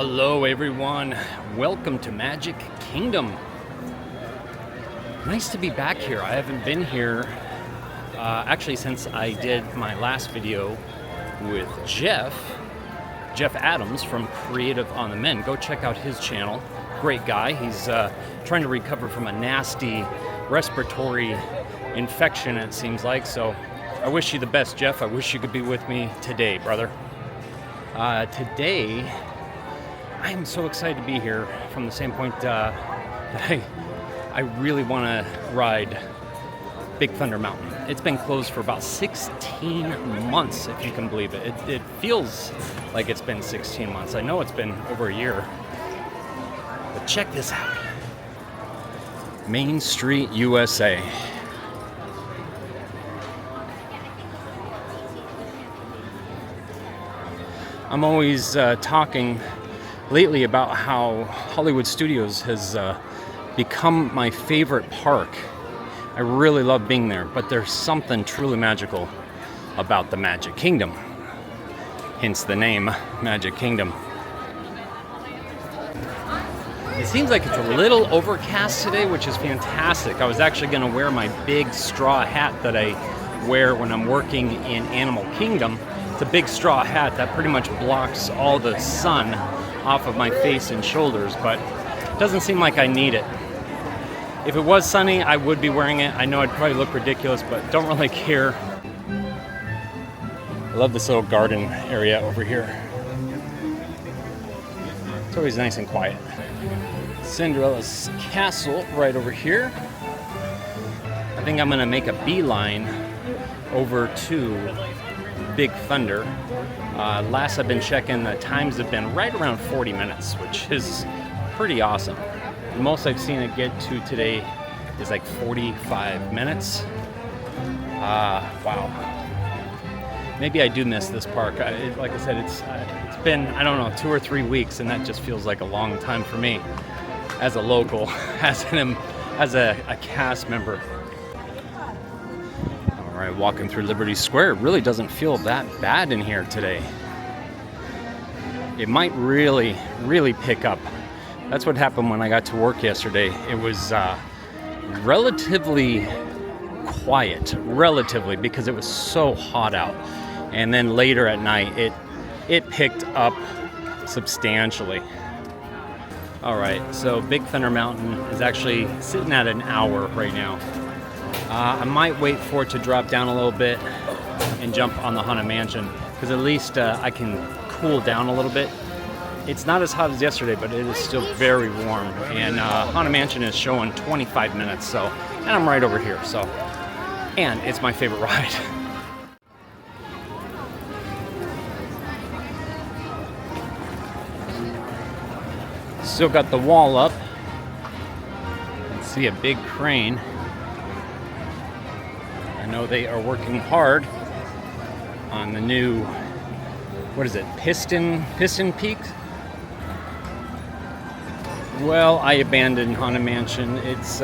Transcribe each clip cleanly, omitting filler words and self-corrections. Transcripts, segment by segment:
Hello everyone, welcome to Magic Kingdom. Nice to be back here. I haven't been here actually since I did my last video with Jeff Adams from Creative on the Mend. Go check out his channel. Great guy. He's trying to recover from a nasty respiratory infection, it seems like. So I wish you the best, Jeff. I wish you could be with me today, brother. Today I am so excited to be here from the same point that I really want to ride Big Thunder Mountain. It's been closed for about 16 months, if you can believe it. It feels like it's been 16 months. I know it's been over a year. But check this out. Main Street, USA. I'm always talking lately about how Hollywood Studios has become my favorite park. I really love being there, but there's something truly magical about the Magic Kingdom. Hence the name, Magic Kingdom. It seems like it's a little overcast today, which is fantastic. I was actually going to wear my big straw hat that I wear when I'm working in Animal Kingdom. It's a big straw hat that pretty much blocks all the sun off of my face and shoulders, but it doesn't seem like I need it. If it was sunny, I would be wearing it. I know I'd probably look ridiculous, but don't really care. I love this little garden area over here. It's always nice and quiet. Cinderella's castle right over here. I think I'm gonna make a beeline over to Big Thunder. Last I've been checking, the times have been right around 40 minutes, which is pretty awesome. The most I've seen it get to today is like 45 minutes. Wow. Maybe I do miss this park. Like I said, it's been, I don't know, 2 or 3 weeks, and that just feels like a long time for me as a local, as a cast member. All right, walking through Liberty Square. It really doesn't feel that bad in here today. It might really pick up. That's what happened when I got to work yesterday. It was relatively quiet, because it was so hot out. And then later at night, it picked up substantially. All right, so Big Thunder Mountain is actually sitting at an hour right now. I might wait for it to drop down a little bit and jump on the Haunted Mansion, because at least I can cool down a little bit. It's not as hot as yesterday, but it is still very warm. And Haunted Mansion is showing 25 minutes, so, and I'm right over here, so, and it's my favorite ride. Still got the wall up. Let's see a big crane. I know they are working hard on the new, what is it, Piston Peak? Well, I abandoned Haunted Mansion. It's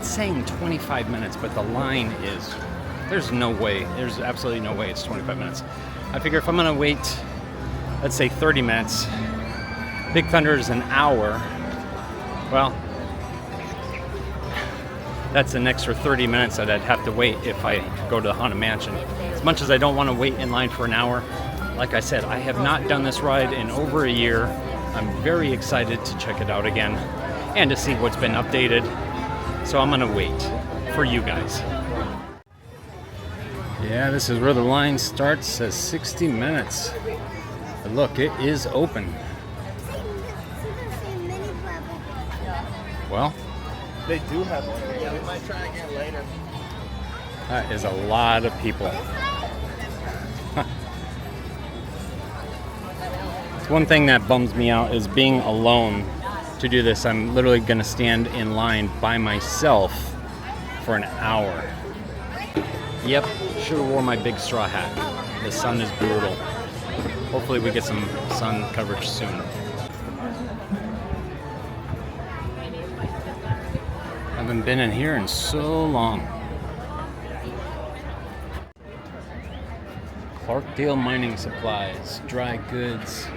saying 25 minutes, but the line is, there's absolutely no way it's 25 minutes. I figure if I'm gonna wait, let's say 30 minutes, Big Thunder is an hour, well, that's an extra 30 minutes that I'd have to wait if I go to the Haunted Mansion. As much as I don't want to wait in line for an hour, like I said, I have not done this ride in over a year. I'm very excited to check it out again and to see what's been updated. So I'm gonna wait for you guys. Yeah, this is where the line starts, says 60 minutes. But look, it is open. Well, they do have one. Yeah, we might try again later. That is a lot of people. It's one thing that bums me out is being alone to do this. I'm literally gonna stand in line by myself for an hour. Yep, should have worn my big straw hat. The sun is brutal. Hopefully we get some sun coverage soon. Haven't been in here in so long. Clarkdale Mining Supplies, dry goods.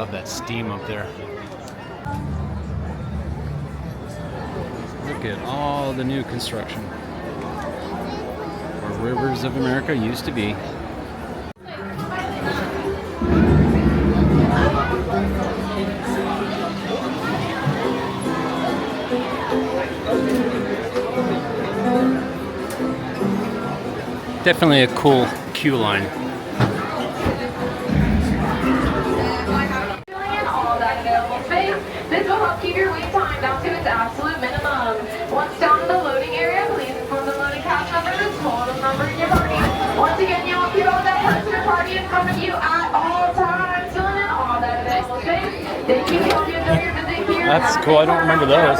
Love that steam up there. Look at all the new construction. Where Rivers of America used to be. Definitely a cool queue line. This will help keep your wait time down to its absolute minimum. Once down in the loading area, please inform the loading cast member the total number in your party. Once again, you will keep all that person or party in front of you at all times, filling in all that available space. Thank you. Hope you enjoy your visit here. That's cool. I don't remember those.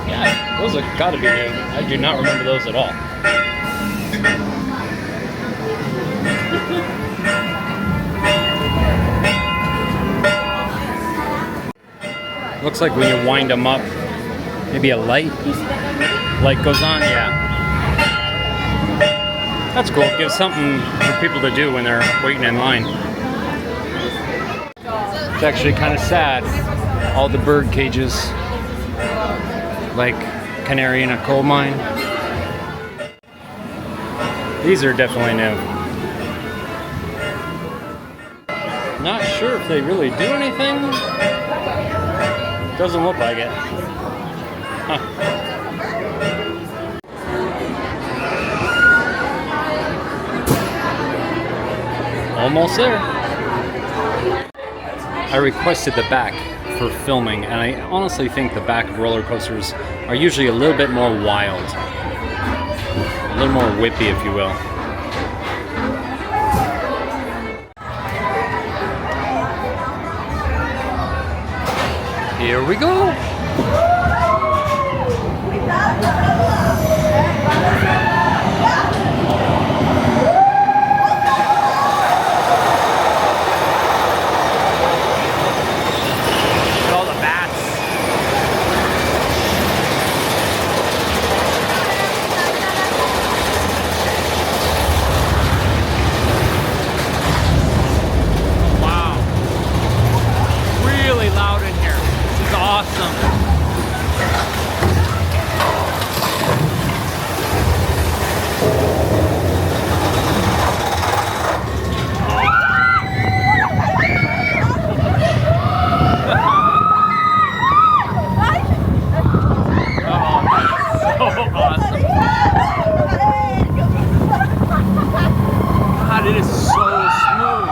Yeah, those have got to be new. I do not remember those at all. Looks like when you wind them up, maybe a light goes on. Yeah, that's cool. It gives something for people to do when they're waiting in line. It's actually kind of sad. All the bird cages, like canary in a coal mine. These are definitely new. Not sure if they really do anything. Doesn't look like it. Huh. Almost there. I requested the back for filming, and I honestly think the back of roller coasters are usually a little bit more wild. A little more whippy, if you will. Here we go. All the bats. Wow. Really loud in here. Awesome. God, it is so smooth.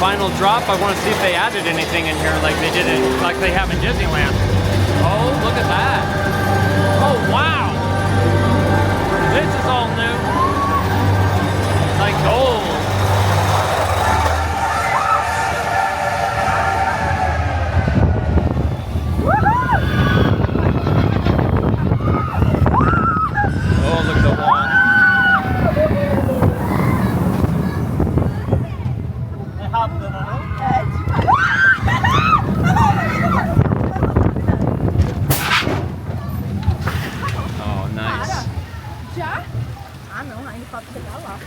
Final drop. I want to see if they added anything in here like they did it, like they have in Disneyland. Oh, look at that. Oh, wow. This is all new. Like gold. Oh, look at the wall. Oh, nice. Já? Ah, não, ainda falta chegar lá.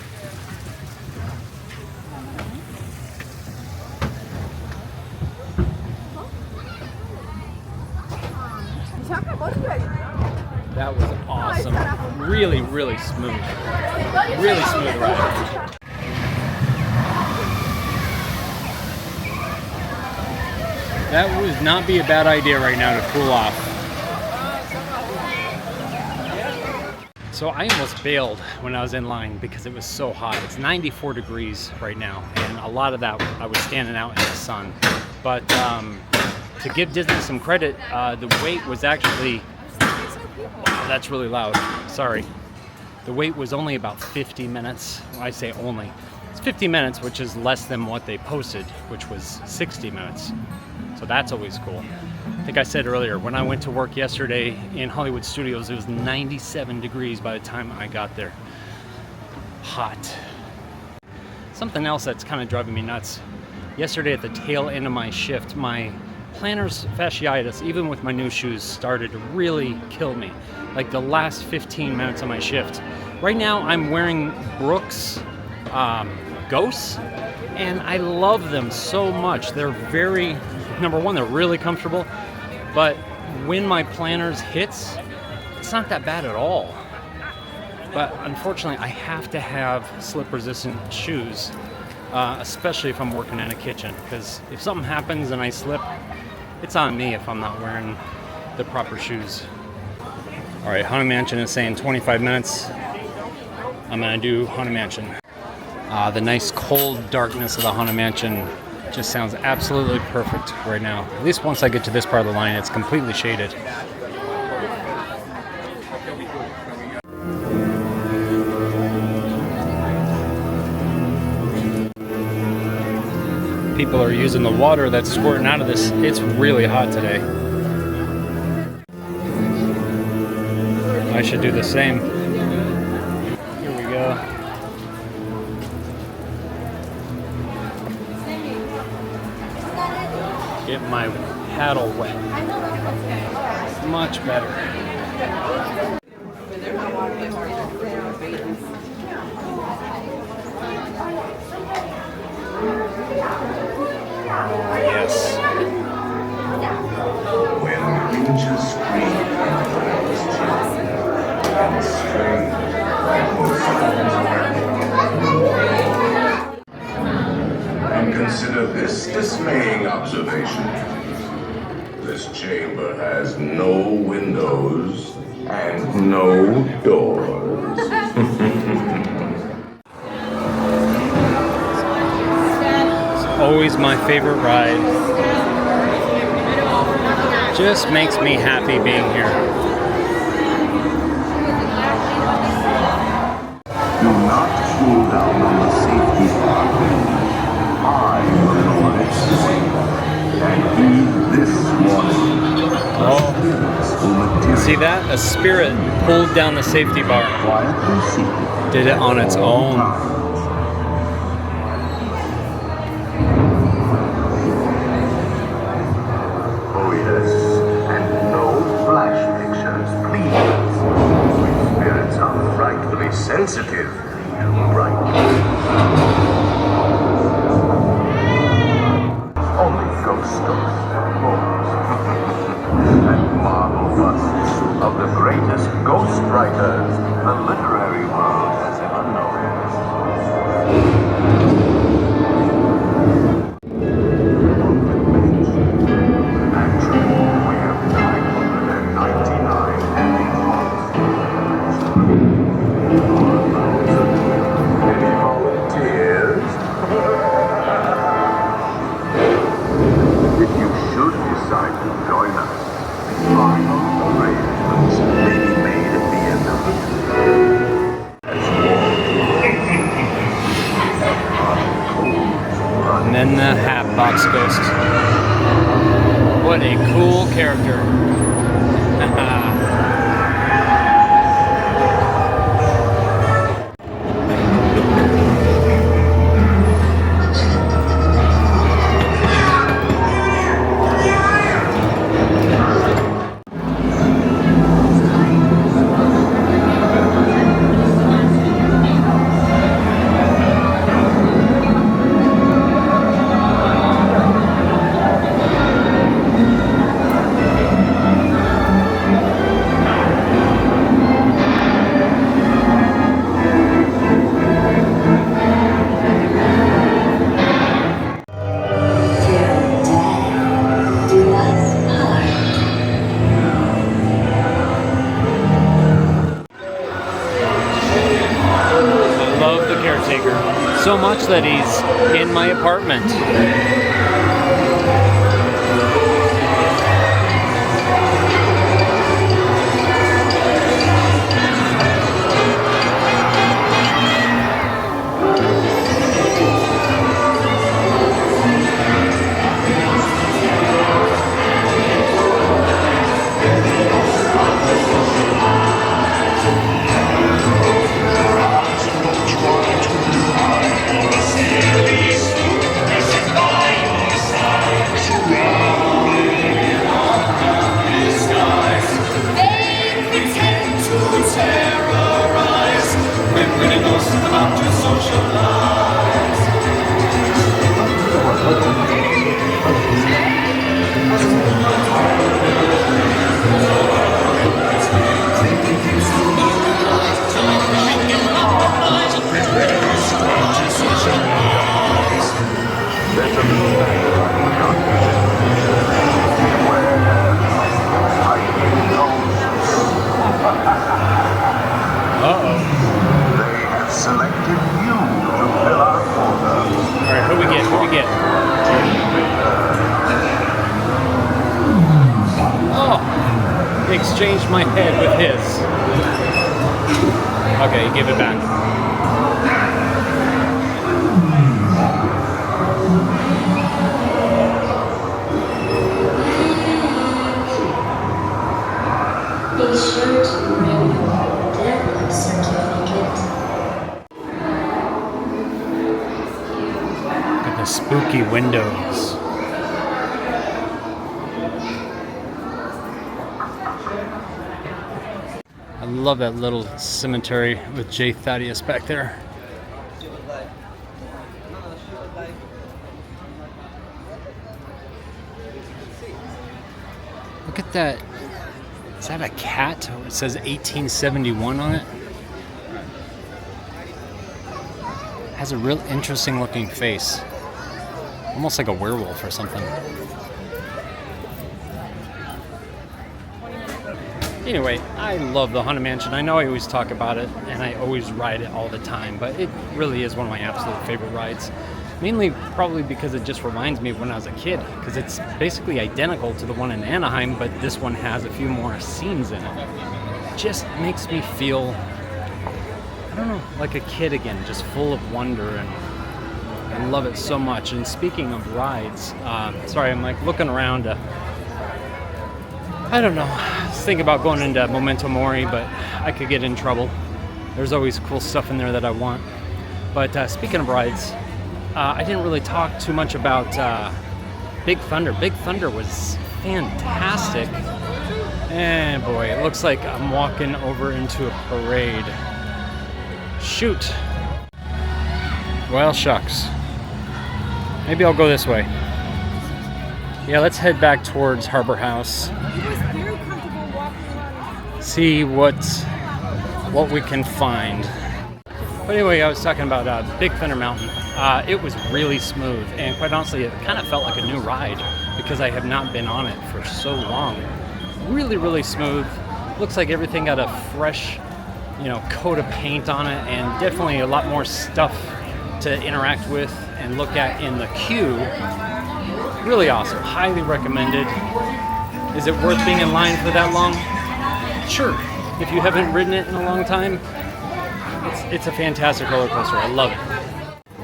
Já acabou de ver. That was awesome. Really, really smooth. Really smooth ride. That would not be a bad idea right now to cool off. So I almost bailed when I was in line because it was so hot. It's 94 degrees right now, and a lot of that I was standing out in the sun. But to give Disney some credit, the wait was actually, wow, that's really loud, sorry. The wait was only about 50 minutes. When I say only, it's 50 minutes, which is less than what they posted, which was 60 minutes. So that's always cool. I think I said earlier, when I went to work yesterday in Hollywood Studios, it was 97 degrees by the time I got there. Hot. Something else that's kind of driving me nuts. Yesterday at the tail end of my shift, my plantar's fasciitis, even with my new shoes, started to really kill me. Like the last 15 minutes of my shift. Right now I'm wearing Brooks Ghosts, and I love them so much. They're very, number one, they're really comfortable, but when my plantars hits, it's not that bad at all. But unfortunately, I have to have slip-resistant shoes, especially if I'm working in a kitchen, because if something happens and I slip, it's on me if I'm not wearing the proper shoes. All right, Haunted Mansion is saying 25 minutes. I'm gonna do Haunted Mansion. The nice cold darkness of the Haunted Mansion just sounds absolutely perfect right now. At least once I get to this part of the line, it's completely shaded. People are using the water that's squirting out of this. It's really hot today. I should do the same. Here we go. Get my paddle wet. Much better. Yes. When ninjas scream and strange and consider this dismaying observation. This chamber has no windows and no doors. It's always my favorite ride. Just makes me happy being here. Do not cool down on the safety bar. I am the one and heed this warning. Oh, see that? A spirit pulled down the safety bar. Quietly seated. Did it on its own. Oh yes, and no flash pictures, please. Spirits are frightfully sensitive to brightness. Only ghost stories and more. And marble busts of the greatest ghost writers the literary world has ever known. Actually, we have 999 Any volunteers? If you should decide to join us, final arrangements may be made at the end of the And then the Hatbox Ghost. What a cool character. So much that he's in my apartment. Exchanged my head with his. Okay, give it back. Be sure to bring your death certificate. Look at the spooky windows. I love that little cemetery with J. Thaddeus back there. Look at that. Is that a cat? It says 1871 on it. Has a real interesting looking face. Almost like a werewolf or something. Anyway, I love the Haunted Mansion. I know I always talk about it, and I always ride it all the time, but it really is one of my absolute favorite rides. Mainly probably because it just reminds me of when I was a kid, because it's basically identical to the one in Anaheim, but this one has a few more scenes in it. It just makes me feel, I don't know, like a kid again, just full of wonder, and I love it so much. And speaking of rides, sorry, I'm like looking around. I don't know. I was thinking about going into Memento Mori, but I could get in trouble. There's always cool stuff in there that I want. But speaking of rides, I didn't really talk too much about Big Thunder. Big Thunder was fantastic. And boy, it looks like I'm walking over into a parade. Shoot. Well, shucks. Maybe I'll go this way. Yeah, let's head back towards Harbor House. See what we can find. But anyway, I was talking about Big Thunder Mountain. It was really smooth, and quite honestly, it kind of felt like a new ride because I have not been on it for so long. Really, really smooth. Looks like everything got a fresh, coat of paint on it, and definitely a lot more stuff to interact with and look at in the queue. Really awesome. Highly recommended. Is it worth being in line for that long? Sure. If you haven't ridden it in a long time, it's a fantastic roller coaster. I love it.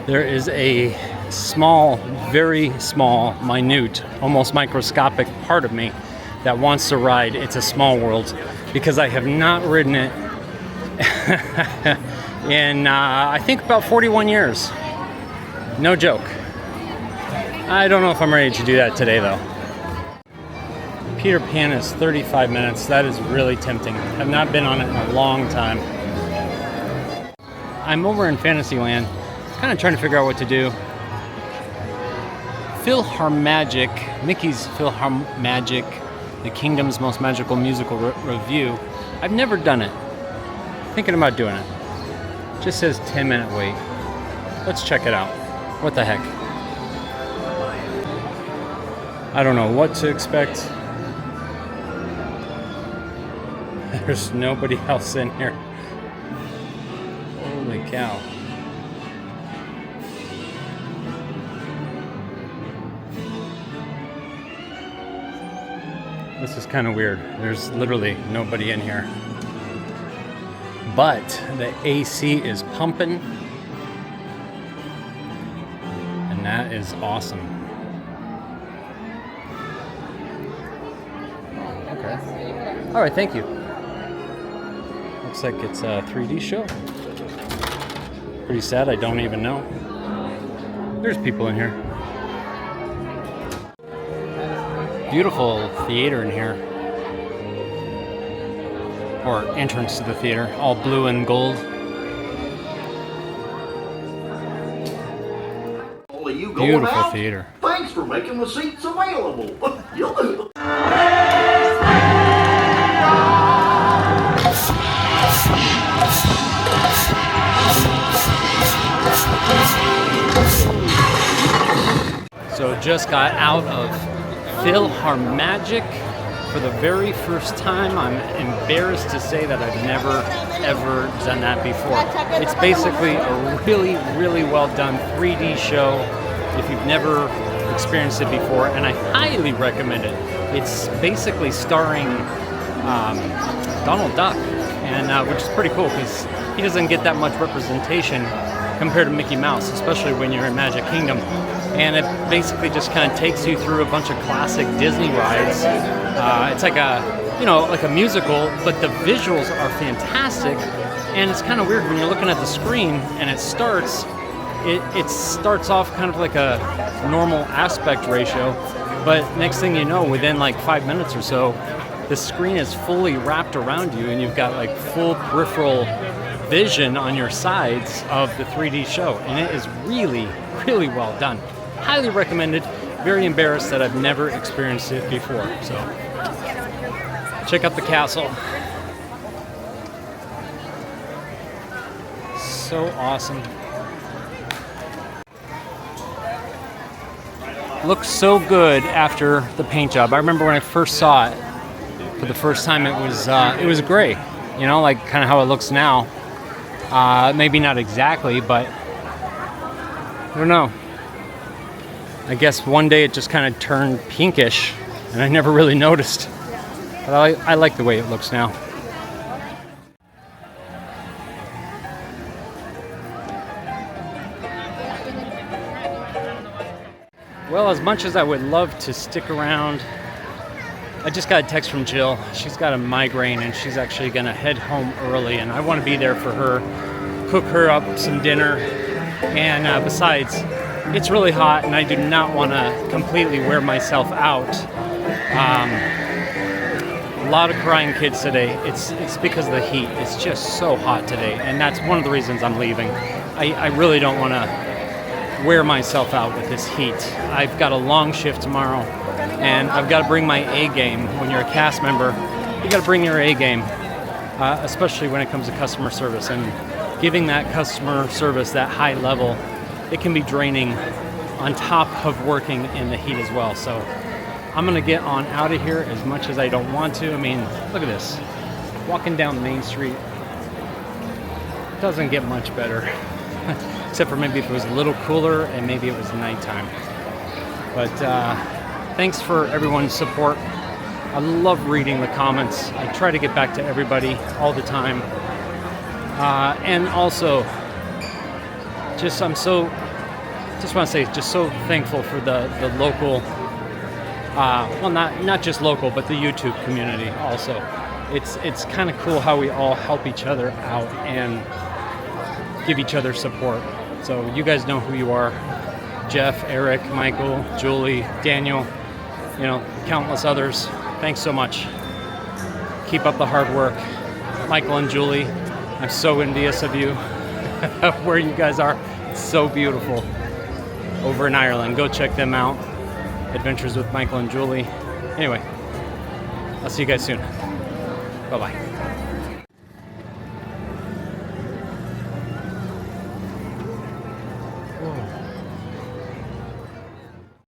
There is a small, very small, minute, almost microscopic part of me that wants to ride It's a Small World because I have not ridden it in, I think, about 41 years. No joke. I don't know if I'm ready to do that today, though. Peter Pan is 35 minutes. That is really tempting. I've not been on it in a long time. I'm over in Fantasyland, kind of trying to figure out what to do. Philharmagic, Mickey's Philharmagic, the Kingdom's Most Magical Musical Review. I've never done it. Thinking about doing it. Just says 10-minute wait. Let's check it out. What the heck? I don't know what to expect. There's nobody else in here. Holy cow. This is kind of weird. There's literally nobody in here. But the AC is pumping. And that is awesome. Okay. All right, thank you. Looks like it's a 3D show. Pretty sad, I don't even know. There's people in here. Beautiful theater in here. Or entrance to the theater, all blue and gold. Beautiful theater. Thanks for making the seats available. You'll do. So just got out of Philharmagic for the very first time. I'm embarrassed to say that I've never ever done that before. It's basically a really, really well done 3D show if you've never experienced it before, and I highly recommend it. It's basically starring Donald Duck, and which is pretty cool because he doesn't get that much representation compared to Mickey Mouse, especially when you're in Magic Kingdom. And it basically just kind of takes you through a bunch of classic Disney rides. It's like like a musical, but the visuals are fantastic. And it's kind of weird when you're looking at the screen and it starts off kind of like a normal aspect ratio, but next thing you know, within like 5 minutes or so, the screen is fully wrapped around you and you've got like full peripheral vision on your sides of the 3D show, and it is really, really well done. Highly recommended. Very embarrassed that I've never experienced it before. So check out the castle. So awesome. Looks so good after the paint job. I remember when I first saw it for the first time, it was gray, like kind of how it looks now. Maybe not exactly, but I don't know. I guess one day it just kind of turned pinkish, and I never really noticed. But I like the way it looks now. Well, as much as I would love to stick around, I just got a text from Jill. She's got a migraine and she's actually gonna head home early, and I want to be there for her, cook her up some dinner. And besides, it's really hot and I do not want to completely wear myself out. A lot of crying kids today. It's because of the heat. It's just so hot today, and that's one of the reasons I'm leaving. I really don't want to wear myself out with this heat. I've got a long shift tomorrow, and I've got to bring my A game. When you're a cast member, you got to bring your A game, especially when it comes to customer service. And giving that customer service that high level, it can be draining on top of working in the heat as well. So I'm gonna get on out of here as much as I don't want to. I mean, look at this. Walking down Main Street doesn't get much better. Except for maybe if it was a little cooler and maybe it was nighttime. But thanks for everyone's support. I love reading the comments. I try to get back to everybody all the time. And also, just want to say, just so thankful for the local, well, not just local, but the YouTube community also. It's kind of cool how we all help each other out and give each other support. So you guys know who you are. Jeff, Eric, Michael, Julie, Daniel, countless others. Thanks so much. Keep up the hard work. Michael and Julie, I'm so envious of you. Where you guys are, it's so beautiful. Over in Ireland, go check them out. Adventures with Michael and Julie. Anyway, I'll see you guys soon. Bye-bye.